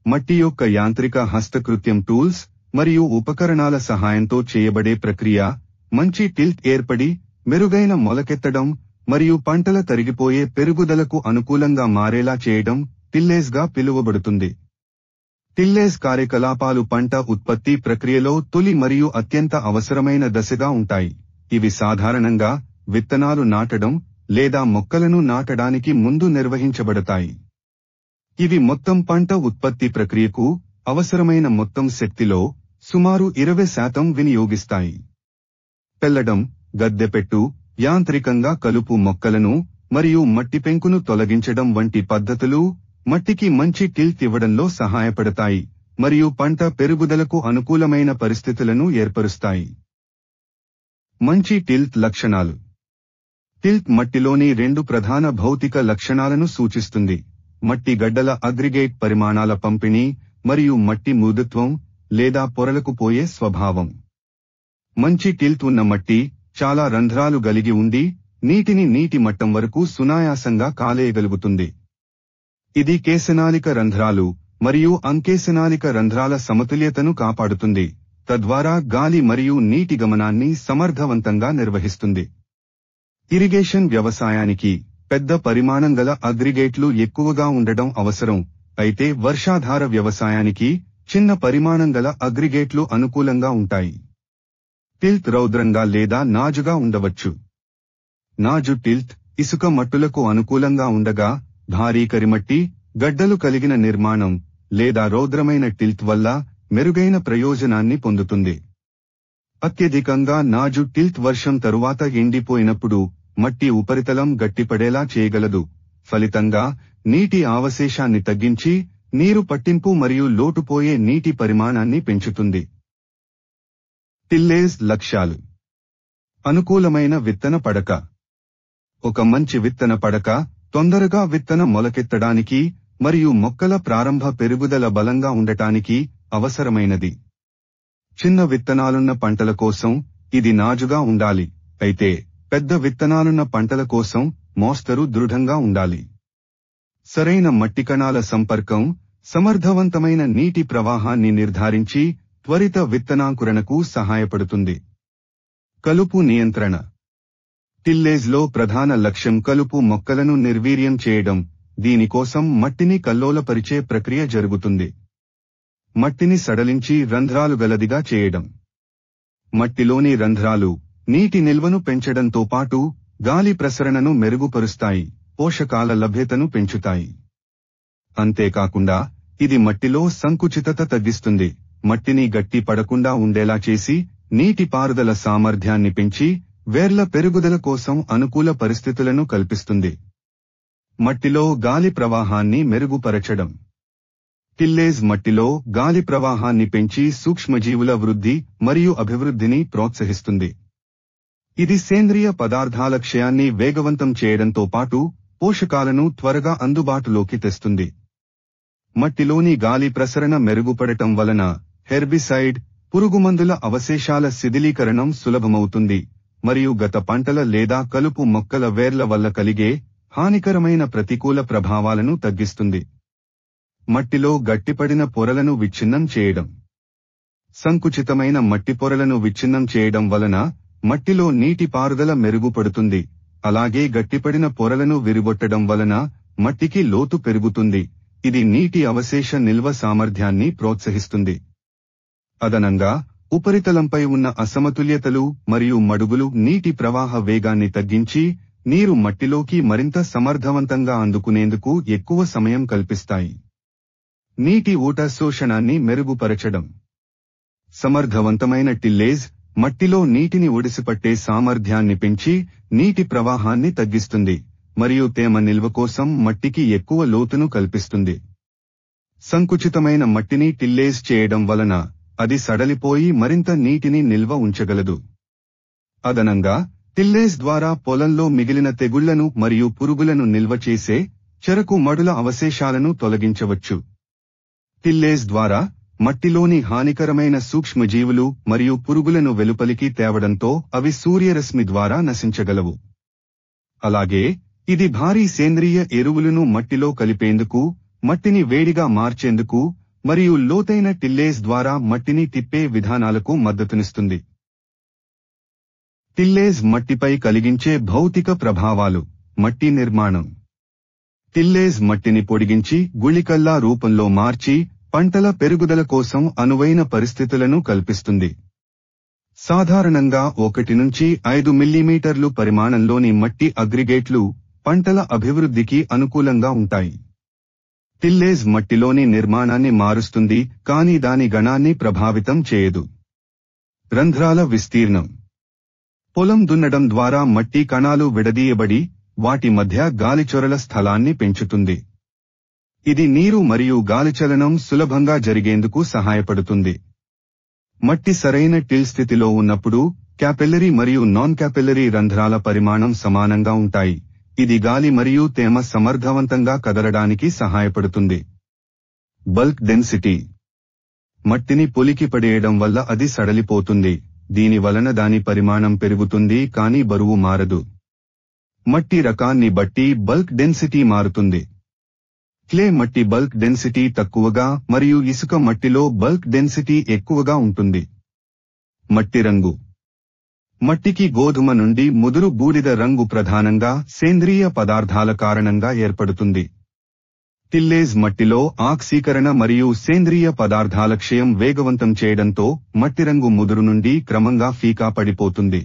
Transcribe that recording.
మట్టి యొక్క యాంత్రిక హస్తకృత్యం టూల్స్ మరియు ఉపకరణాల సహాయంతో చేయబడే ప్రక్రియ మంచి టిల్ట్ ఏర్పడి మెరుగైన మొలకెత్తడం మరియు పంటల తరిగిపోయే పెరుగుదలకు అనుకూలంగా మారేలా చేయడం టిల్లేజ్గా పిలువబడుతుంది. టిల్లేజ్ కార్యకలాపాలు పంట ఉత్పత్తి ప్రక్రియలో తొలి మరియు అత్యంత అవసరమైన దశగా ఉంటాయి. ఇవి సాధారణంగా విత్తనాలు నాటడం లేదా మొక్కలను నాటడానికి ముందు నిర్వహించబడతాయి. ఇవి మొత్తం పంట ఉత్పత్తి ప్రక్రియకు అవసరమైన మొత్తం శక్తిలో సుమారు 20% వినియోగిస్తాయి. పెల్లడం, గద్దెపెట్టు, యాంత్రికంగా కలుపు మొక్కలను మరియు మట్టి పెంకును తొలగించడం వంటి పద్ధతులు మట్టికి మంచి టిల్ట్ ఇవ్వడంలో సహాయపడతాయి మరియు పంట పెరుగుదలకు అనుకూలమైన పరిస్థితులను ఏర్పరుస్తాయి. మంచి టిల్ట్ లక్షణాలు. టిల్ట్ మట్టిలోని 2 ప్రధాన భౌతిక లక్షణాలను సూచిస్తుంది: మట్టి గడ్డల అగ్రిగేట్ పరిమాణాల పంపిణీ మరియు మట్టి మృదుత్వం లేదా పొరలకు పోయే స్వభావం. మంచి టిల్ట్ ఉన్న మట్టి చాలా రంధ్రాలు కలిగి ఉండి నీటిని నీటి మట్టం వరకు సునాయాసంగా కాలేయగలుగుతుంది. ఇది కేశనాళిక రంధ్రాలు మరియు అంకేశనాళిక రంధ్రాల సమతుల్యతను కాపాడుతుంది, తద్వారా గాలి మరియు నీటి గమనాన్ని సమర్థవంతంగా నిర్వహిస్తుంది. ఇరిగేషన్ వ్యవసాయానికి పెద్ద పరిమాణం గల అగ్రిగేట్లు ఎక్కువగా ఉండడం అవసరం, అయితే వర్షాధార వ్యవసాయానికి చిన్న పరిమాణం గల అగ్రిగేట్లు అనుకూలంగా ఉంటాయి. టిల్ట్ రౌద్రంగా లేదా నాజుగా ఉండవచ్చు. నాజు టిల్ట్ ఇసుక మట్టులకు అనుకూలంగా ఉండగా, భారీ కరిమట్టి, గడ్డలు కలిగిన నిర్మాణం లేదా రౌద్రమైన టిల్ట్ వల్ల మెరుగైన ప్రయోజనాన్ని పొందుతుంది. అత్యధికంగా నాజు టిల్ట్ వర్షం తరువాత ఎండిపోయినప్పుడు మట్టి ఉపరితలం గట్టిపడేలా చేయగలదు, ఫలితంగా నీటి అవశేషాన్ని తగ్గించి నీరు పట్టింపు మరియు లోటుపోయే నీటి పరిమాణాన్ని పెంచుతుంది. టిల్లేజ్ లక్ష్యాలు. అనుకూలమైన విత్తన పడక. ఒక మంచి విత్తన పడక తొందరగా విత్తన మొలకెత్తడానికి మరియు మొక్కల ప్రారంభ పెరుగుదల బలంగా ఉండటానికి అవసరమైనది. చిన్న విత్తనాలున్న పంటల కోసం ఇది నాజుగా ఉండాలి, అయితే పెద్ద విత్తనాలున్న పంటల కోసం మోస్తరు దృఢంగా ఉండాలి. సరైన మట్టి కణాల సంపర్కం సమర్థవంతమైన నీటి ప్రవాహాన్ని నిర్ధారించి త్వరిత విత్తనాంకురణకు సహాయపడుతుంది. కలుపు నియంత్రణ. టిల్లేజ్లో ప్రధాన లక్ష్యం కలుపు మొక్కలను నిర్వీర్యం చేయడం. దీనికోసం మట్టిని కల్లోలపరిచే ప్రక్రియ జరుగుతుంది. మట్టిని సడలించి రంధ్రాలు గలదిగా చేయడం. మట్టిలోని రంధ్రాలు నీటి నిల్వను పెంచడంతో పాటు గాలి ప్రసరణను మెరుగుపరుస్తాయి, పోషకాల లభ్యతను పెంచుతాయి. అంతేకాకుండా ఇది మట్టిలో సంకుచితత తగ్గిస్తుంది, మట్టిని గట్టి పడకుండా ఉండేలా చేసి నీటి పారుదల సామర్థ్యాన్ని పెంచి వేర్ల పెరుగుదల కోసం అనుకూల పరిస్థితులను కల్పిస్తుంది. మట్టిలో గాలి ప్రవాహాన్ని మెరుగుపరచడం. టిల్లేజ్ మట్టిలో గాలి ప్రవాహాన్ని పెంచి సూక్ష్మజీవుల వృద్ధి మరియు అభివృద్ధిని ప్రోత్సహిస్తుంది. ఇది సేంద్రియ పదార్థాల క్షయాన్ని వేగవంతం చేయడంతో పాటు పోషకాలను త్వరగా అందుబాటులోకి తెస్తుంది. మట్టిలోని గాలి ప్రసరణ మెరుగుపడటం వలన హెర్బిసైడ్, పురుగుమందుల అవశేషాల శిథిలీకరణం సులభమవుతుంది మరియు గత పంటల లేదా కలుపు మొక్కల వేర్ల వల్ల కలిగే హానికరమైన ప్రతికూల ప్రభావాలను తగ్గిస్తుంది. మట్టిలో గట్టిపడిన పొరలను విచ్ఛిన్నం చేయడం. సంకుచితమైన మట్టి పొరలను విచ్ఛిన్నం చేయడం వలన మట్టిలో నీటి పారుదల మెరుగుపడుతుంది, అలాగే గట్టిపడిన పొరలను విరిగొట్టడం వలన మట్టికి లోతు పెరుగుతుంది, ఇది నీటి అవశేష నిల్వ సామర్థ్యాన్ని ప్రోత్సహిస్తుంది. అదనంగా ఉపరితలంపై ఉన్న అసమతుల్యతలు మరియు మడుగులు నీటి ప్రవాహ వేగాన్ని తగ్గించి నీరు మట్టిలోకి మరింత సమర్థవంతంగా అందుకునేందుకు ఎక్కువ సమయం కల్పిస్తాయి. నీటి ఊట శోషణాన్ని మెరుగుపరచడం. సమర్థవంతమైన టిల్లేజ్ మట్టిలో నీటిని ఒడిసిపట్టే సామర్థ్యాన్ని పెంచి నీటి ప్రవాహాన్ని తగ్గిస్తుంది మరియు తేమ నిల్వ కోసం మట్టికి ఎక్కువ లోతును కల్పిస్తుంది. సంకుచితమైన మట్టిని టిల్లేజ్ చేయడం వలన అది సడలిపోయి మరింత నీటిని నిల్వ ఉంచగలదు. అదనంగా టిల్లేజ్ ద్వారా పొలంలో మిగిలిన తెగుళ్లను మరియు పురుగులను నిల్వ చేసే చెరకు మడుల అవశేషాలను తొలగించవచ్చు. టిల్లేజ్ ద్వారా మట్టిలోని హానికరమైన సూక్ష్మజీవులు మరియు పురుగులను వెలుపలికి తేవడంతో అవి సూర్యరశ్మి ద్వారా నశించగలవు. అలాగే ఇది భారీ సేంద్రియ ఎరువులను మట్టిలో కలిపేందుకు, మట్టిని వేడిగా మార్చేందుకు మరియు లోతైన టిల్లేజ్ ద్వారా మట్టిని తిప్పే విధానాలకు మద్దతునిస్తుంది. టిల్లేజ్ మట్టిపై కలిగించే భౌతిక ప్రభావాలు. మట్టి నిర్మాణం. టిల్లేజ్ మట్టిని పొడిగించి గుళికల్లా రూపంలో మార్చి పంటల పెరుగుదల కోసం అనువైన పరిస్థితులను కల్పిస్తుంది. సాధారణంగా 1 నుంచి 5 మిల్లీమీటర్లు పరిమాణంలోని మట్టి అగ్రిగేట్లు పంటల అభివృద్ధికి అనుకూలంగా ఉంటాయి. టిల్లేజ్ మట్టిలోని నిర్మాణాన్ని మారుస్తుంది కానీ దాని గణాన్ని ప్రభావితం చేయదు. రంధ్రాల విస్తీర్ణం. పొలం దున్నడం ద్వారా మట్టి కణాలు విడదీయబడి వాటి మధ్య గాలిచొరల స్థలాన్ని పెంచుతుంది. ఇది నీరు మరియు గాలిచలనం సులభంగా జరిగేందుకు సహాయపడుతుంది. మట్టి సరైన టిల్ స్థితిలో ఉన్నప్పుడు క్యాపిల్లరీ మరియు నాన్ క్యాపిల్లరీ రంధ్రాల పరిమాణం సమానంగా ఉంటాయి. ఇది గాలి మరియు తేమ సమర్థవంతంగా కదలడానికి సహాయపడుతుంది. Bulk density. మట్టిని పొలికి పడేయడం వల్ల అది సడలిపోతుంది. దీని వలన దాని పరిమాణం పెరుగుతుంది కానీ బరువు మారదు. మట్టి రకాన్ని బట్టి బల్క్ డెన్సిటీ మారుతుంది. క్లే మట్టి బల్క్ డెన్సిటీ తక్కువగా మరియు ఇసుక మట్టిలో బల్క్ డెన్సిటీ ఎక్కువగా ఉంటుంది. మట్టి రంగు. మట్టికి గోధుమ నుండి ముదురు బూడిద రంగు ప్రధానంగా సేంద్రియ పదార్థాల కారణంగా ఏర్పడుతుంది. టిల్లేజ్ మట్టిలో ఆక్సీకరణ మరియు సేంద్రియ పదార్థాల క్షయం వేగవంతం చేయడంతో మట్టిరంగు ముదురు నుండి క్రమంగా ఫీకా పడిపోతుంది.